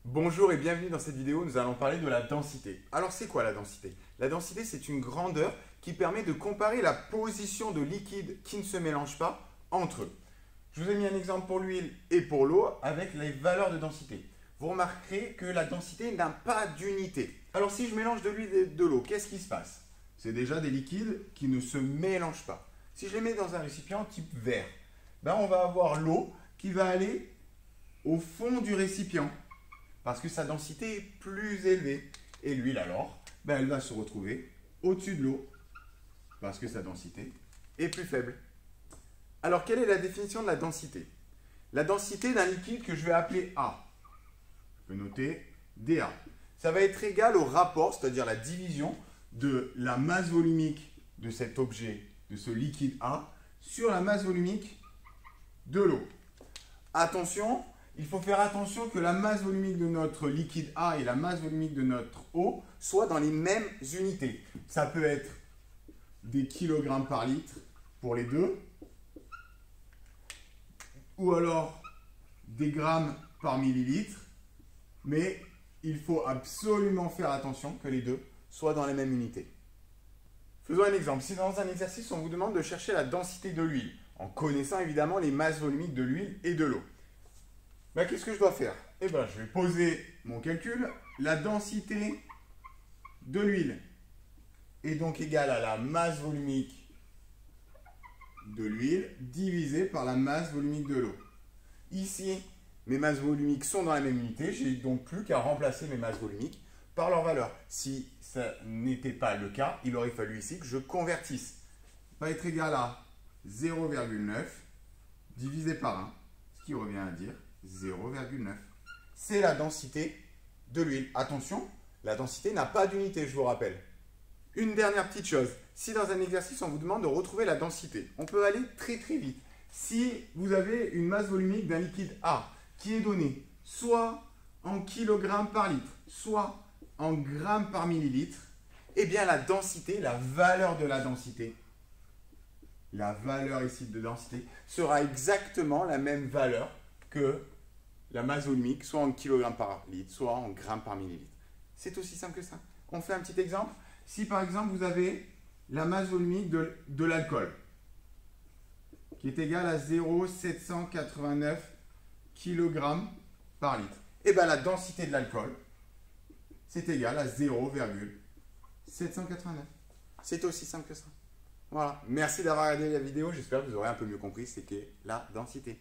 Bonjour et bienvenue dans cette vidéo, nous allons parler de la densité. Alors c'est quoi la densité? La densité c'est une grandeur qui permet de comparer la position de liquides qui ne se mélangent pas entre eux. Je vous ai mis un exemple pour l'huile et pour l'eau avec les valeurs de densité. Vous remarquerez que la densité n'a pas d'unité. Alors si je mélange de l'huile et de l'eau, qu'est-ce qui se passe? C'est déjà des liquides qui ne se mélangent pas. Si je les mets dans un récipient type verre, on va avoir l'eau qui va aller au fond du récipient, parce que sa densité est plus élevée. Et l'huile alors, elle va se retrouver au-dessus de l'eau, parce que sa densité est plus faible. Alors quelle est la définition de la densité? La densité d'un liquide que je vais appeler A, je peux noter dA. Ça va être égal au rapport, c'est-à-dire la division de la masse volumique de cet objet, de ce liquide A, sur la masse volumique de l'eau. Attention, il faut faire attention que la masse volumique de notre liquide A et la masse volumique de notre eau soient dans les mêmes unités. Ça peut être des kilogrammes par litre pour les deux, ou alors des grammes par millilitre, mais il faut absolument faire attention que les deux soient dans les mêmes unités. Faisons un exemple. Si dans un exercice, on vous demande de chercher la densité de l'huile, en connaissant évidemment les masses volumiques de l'huile et de l'eau, qu'est-ce que je dois faire? Je vais poser mon calcul. La densité de l'huile est donc égale à la masse volumique de l'huile divisée par la masse volumique de l'eau. Ici, mes masses volumiques sont dans la même unité. J'ai donc plus qu'à remplacer mes masses volumiques par leur valeur. Si ça n'était pas le cas, il aurait fallu ici que je convertisse. Ça va être égal à 0,9 divisé par 1, ce qui revient à dire 0,9. C'est la densité de l'huile. Attention, la densité n'a pas d'unité, je vous rappelle. Une dernière petite chose, si dans un exercice on vous demande de retrouver la densité, on peut aller très très vite. Si vous avez une masse volumique d'un liquide A qui est donnée soit en kilogrammes par litre, soit en grammes par millilitre, la densité, la valeur de la densité, la valeur ici de densité, sera exactement la même valeur que la masse volumique, soit en kilogrammes par litre, soit en grammes par millilitre. C'est aussi simple que ça. On fait un petit exemple. Si par exemple vous avez la masse volumique de l'alcool, qui est égale à 0,789 kg par litre, la densité de l'alcool, c'est égal à 0,789. C'est aussi simple que ça. Voilà. Merci d'avoir regardé la vidéo. J'espère que vous aurez un peu mieux compris ce qu'est la densité.